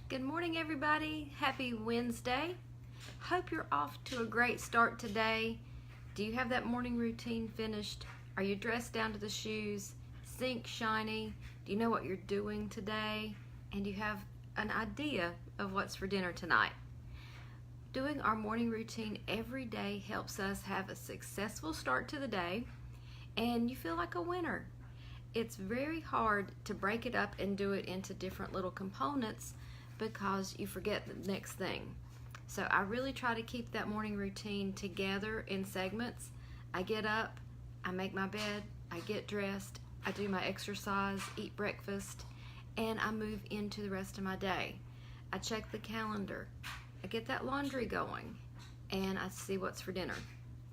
Good morning, everybody. Happy Wednesday. Hope you're off to a great start today. Do you have that morning routine finished? Are you dressed down to the shoes? Sink shiny? Do you know what you're doing today? And do you have an idea of what's for dinner tonight? Doing our morning routine every day helps us have a successful start to the day, and you feel like a winner. It's very hard to break it up and do it into different little components because you forget the next thing. So I really try to keep that morning routine together in segments. I get up, I make my bed, I get dressed, I do my exercise, eat breakfast, and I move into the rest of my day. I check the calendar, I get that laundry going, and I see what's for dinner.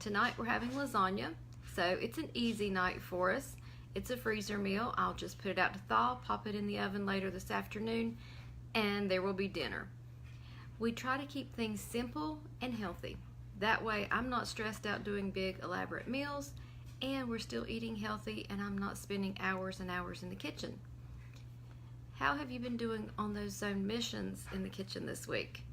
Tonight we're having lasagna, so it's an easy night for us. It's a freezer meal. I'll just put it out to thaw, pop it in the oven later this afternoon, and there will be dinner. We try to keep things simple and healthy. That way I'm not stressed out doing big elaborate meals, and we're still eating healthy, and I'm not spending hours and hours in the kitchen. How have you been doing on those zone missions in the kitchen this week?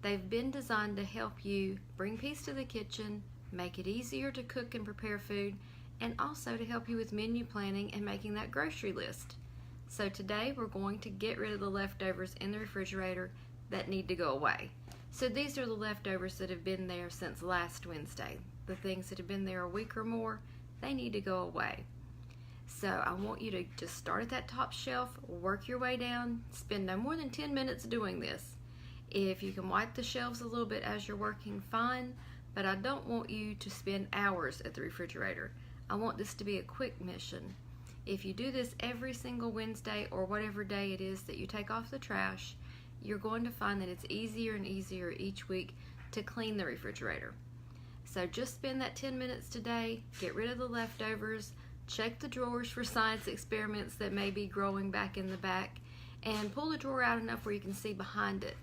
They've been designed to help you bring peace to the kitchen, make it easier to cook and prepare food, and also to help you with menu planning and making that grocery list. So today we're going to get rid of the leftovers in the refrigerator that need to go away. So these are the leftovers that have been there since last Wednesday. The things that have been there a week or more, they need to go away. So I want you to just start at that top shelf, work your way down, spend no more than 10 minutes doing this. If you can wipe the shelves a little bit as you're working, fine, but I don't want you to spend hours at the refrigerator. I want this to be a quick mission. If you do this every single Wednesday or whatever day it is that you take off the trash, you're going to find that it's easier and easier each week to clean the refrigerator. So just spend that 10 minutes today, get rid of the leftovers, check the drawers for science experiments that may be growing back in the back, and pull the drawer out enough where you can see behind it.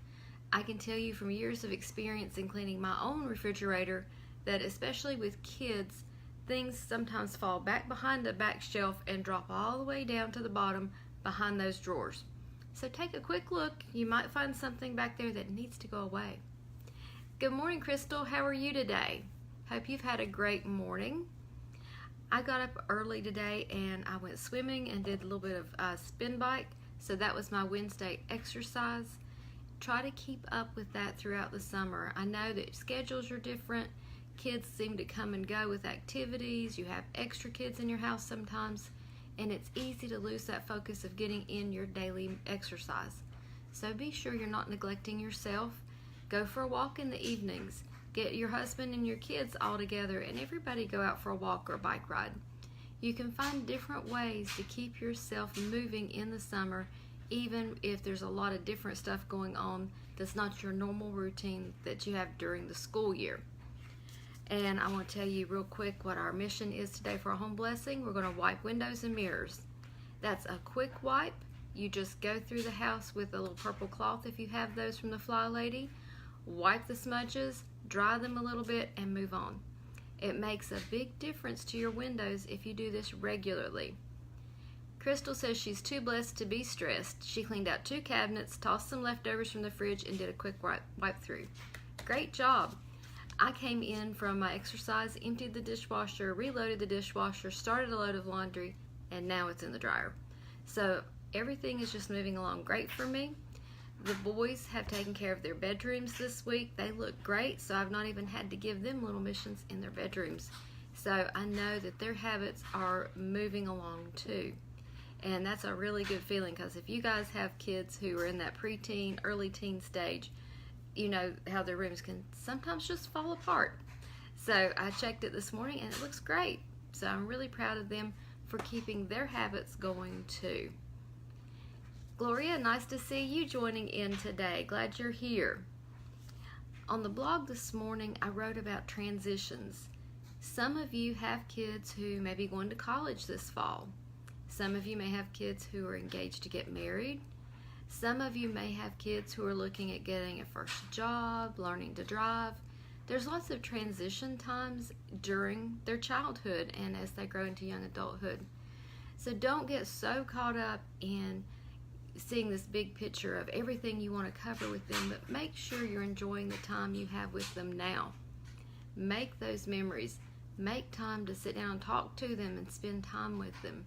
I can tell you from years of experience in cleaning my own refrigerator that especially with kids, things sometimes fall back behind the back shelf and drop all the way down to the bottom behind those drawers. So take a quick look. You might find something back there that needs to go away. Good morning, Crystal. How are you today? Hope you've had a great morning. I got up early today and I went swimming and did a little bit of spin bike. So that was my Wednesday exercise. Try to keep up with that throughout the summer. I know that schedules are different. Kids seem to come and go with activities. You have extra kids in your house sometimes, and it's easy to lose that focus of getting in your daily exercise. So be sure you're not neglecting yourself. Go for a walk in the evenings. Get your husband and your kids all together and everybody go out for a walk or a bike ride. You can find different ways to keep yourself moving in the summer, even if there's a lot of different stuff going on that's not your normal routine that you have during the school year. And I want to tell you real quick what our mission is today for a home blessing. We're going to wipe windows and mirrors. That's a quick wipe. You just go through the house with a little purple cloth if you have those from the Fly Lady. Wipe the smudges, dry them a little bit, and move on. It makes a big difference to your windows if you do this regularly. Crystal says she's too blessed to be stressed. She cleaned out 2 cabinets, tossed some leftovers from the fridge, and did a quick wipe through. Great job. I came in from my exercise, emptied the dishwasher, reloaded the dishwasher, started a load of laundry, and now it's in the dryer. So everything is just moving along great for me. The boys have taken care of their bedrooms this week. They look great, so I've not even had to give them little missions in their bedrooms. So I know that their habits are moving along too. And that's a really good feeling because if you guys have kids who are in that preteen, early teen stage, you know how their rooms can sometimes just fall apart. So I checked it this morning and it looks great. So I'm really proud of them for keeping their habits going too. Gloria, nice to see you joining in today. Glad you're here. On the blog this morning, I wrote about transitions. Some of you have kids who may be going to college this fall. Some of you may have kids who are engaged to get married. Some of you may have kids who are looking at getting a first job, learning to drive. There's lots of transition times during their childhood and as they grow into young adulthood. So don't get so caught up in seeing this big picture of everything you want to cover with them, but make sure you're enjoying the time you have with them now. Make those memories. Make time to sit down and talk to them and spend time with them.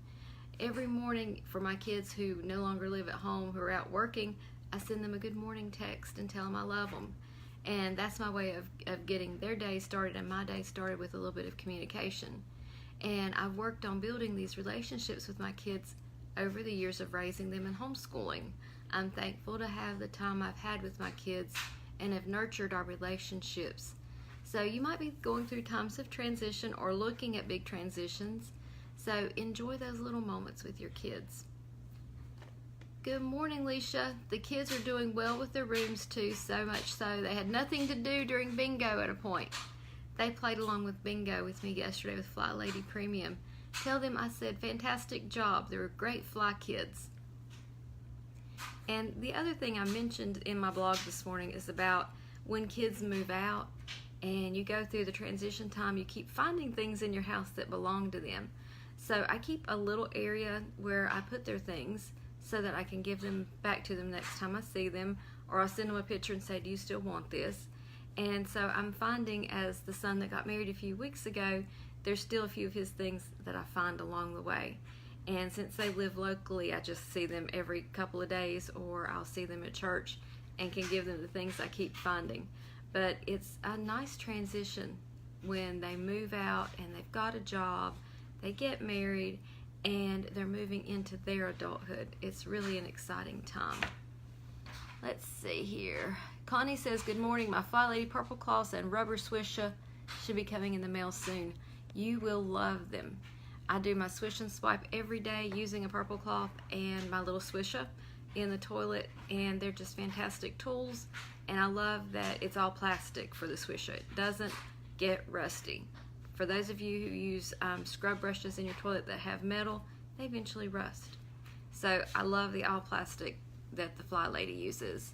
Every morning, for my kids who no longer live at home, who are out working, I send them a good morning text and tell them I love them. And that's my way of getting their day started and my day started with a little bit of communication. And I've worked on building these relationships with my kids over the years of raising them and homeschooling. I'm thankful to have the time I've had with my kids and have nurtured our relationships. So you might be going through times of transition or looking at big transitions. So enjoy those little moments with your kids. Good morning, Leisha. The kids are doing well with their rooms too, so much so they had nothing to do during bingo at a point. They played along with bingo with me yesterday with Fly Lady Premium. Tell them I said fantastic job. They were great fly kids. And the other thing I mentioned in my blog this morning is about when kids move out and you go through the transition time, you keep finding things in your house that belong to them. So I keep a little area where I put their things so that I can give them back to them next time I see them, or I'll send them a picture and say, do you still want this? And so I'm finding, as the son that got married a few weeks ago, there's still a few of his things that I find along the way. And since they live locally, I just see them every couple of days, or I'll see them at church and can give them the things I keep finding. But it's a nice transition when they move out and they've got a job, they get married, and they're moving into their adulthood. It's really an exciting time. Let's see here. Connie says, good morning. My Fly Lady Purple Cloths and Rubber Swisher should be coming in the mail soon. You will love them. I do my swish and swipe every day using a purple cloth and my little swisher in the toilet, and they're just fantastic tools. And I love that it's all plastic for the swisher. It doesn't get rusty. For those of you who use scrub brushes in your toilet that have metal, they eventually rust. So I love the all plastic that the Fly Lady uses.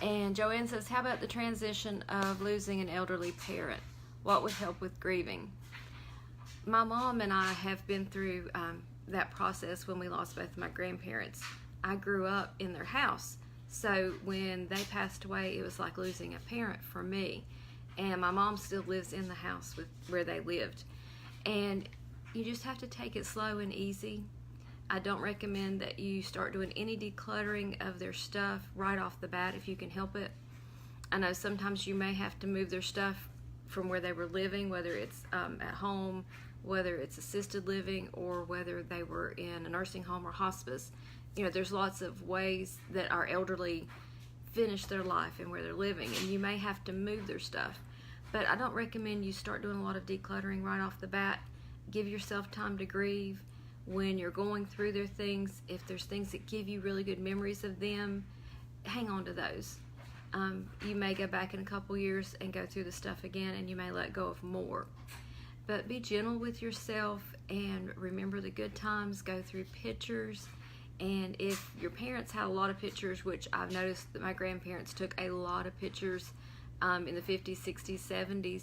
And Joanne says, how about the transition of losing an elderly parent? What would help with grieving? My mom and I have been through that process when we lost both of my grandparents. I grew up in their house, so when they passed away, it was like losing a parent for me. And my mom still lives in the house where they lived. And you just have to take it slow and easy. I don't recommend that you start doing any decluttering of their stuff right off the bat if you can help it. I know sometimes you may have to move their stuff from where they were living, whether it's at home, whether it's assisted living, or whether they were in a nursing home or hospice. You know, there's lots of ways that our elderly finish their life and where they're living, and you may have to move their stuff. But I don't recommend you start doing a lot of decluttering right off the bat. Give yourself time to grieve. When you're going through their things, if there's things that give you really good memories of them, hang on to those. You may go back in a couple years and go through the stuff again, and you may let go of more. But be gentle with yourself and remember the good times. Go through pictures. And if your parents had a lot of pictures, which I've noticed that my grandparents took a lot of pictures in the 50s, 60s, 70s,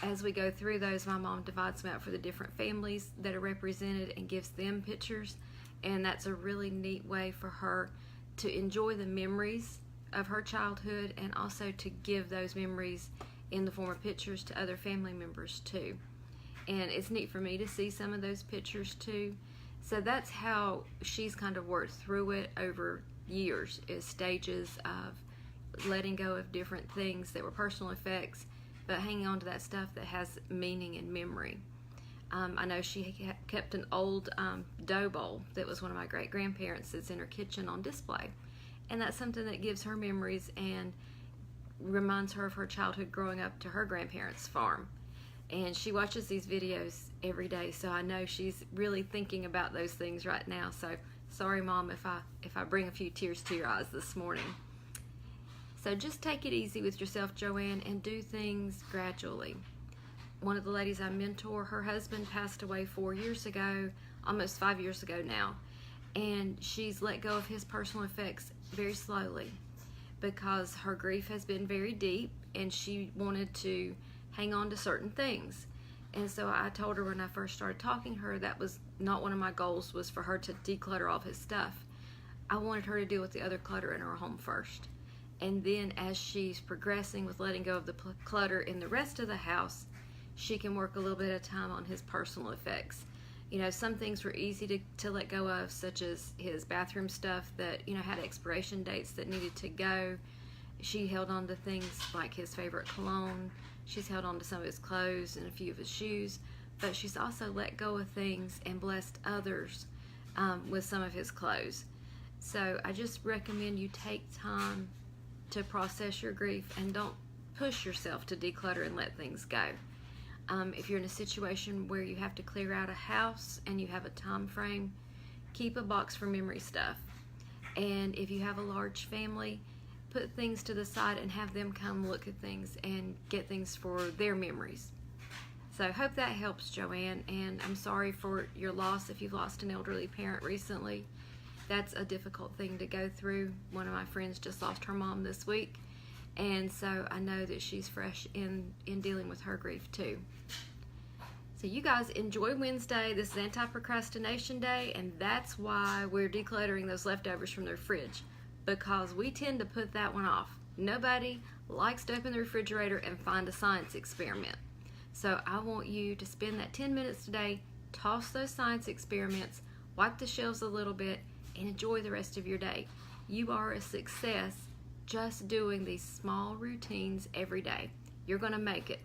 as we go through those, my mom divides them out for the different families that are represented and gives them pictures. And that's a really neat way for her to enjoy the memories of her childhood and also to give those memories in the form of pictures to other family members too. And it's neat for me to see some of those pictures too. So that's how she's kind of worked through it over years, is stages of letting go of different things that were personal effects, but hanging on to that stuff that has meaning and memory. I know she kept an old dough bowl that was one of my great-grandparents that's in her kitchen on display. And that's something that gives her memories and reminds her of her childhood growing up to her grandparents' farm. And she watches these videos every day, so I know she's really thinking about those things right now. So sorry, Mom, if I bring a few tears to your eyes this morning. So just take it easy with yourself, Joanne, and do things gradually. One of the ladies I mentor, her husband passed away 4 years ago, almost 5 years ago now, and she's let go of his personal effects very slowly because her grief has been very deep and she wanted to hang on to certain things. And so I told her when I first started talking to her, that was not one of my goals, was for her to declutter all of his stuff. I wanted her to deal with the other clutter in her home first. And then as she's progressing with letting go of the clutter in the rest of the house, she can work a little bit at a time on his personal effects. You know, some things were easy to let go of, such as his bathroom stuff that, you know, had expiration dates that needed to go. She held on to things like his favorite cologne. She's held on to some of his clothes and a few of his shoes. But she's also let go of things and blessed others with some of his clothes. So I just recommend you take time to process your grief and don't push yourself to declutter and let things go. If you're in a situation where you have to clear out a house and you have a time frame, keep a box for memory stuff. And if you have a large family, put things to the side and have them come look at things and get things for their memories. So I hope that helps, Joanne, and I'm sorry for your loss if you've lost an elderly parent recently. That's a difficult thing to go through. One of my friends just lost her mom this week, and so I know that she's fresh in dealing with her grief too. So you guys enjoy Wednesday. This is Anti-Procrastination Day, and that's why we're decluttering those leftovers from the fridge, because we tend to put that one off. Nobody likes to open the refrigerator and find a science experiment. So I want you to spend that 10 minutes today, toss those science experiments, wipe the shelves a little bit, and enjoy the rest of your day. You are a success just doing these small routines every day. You're going to make it.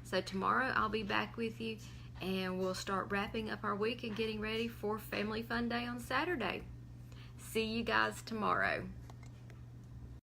So tomorrow I'll be back with you, and we'll start wrapping up our week and getting ready for Family Fun Day on Saturday. See you guys tomorrow.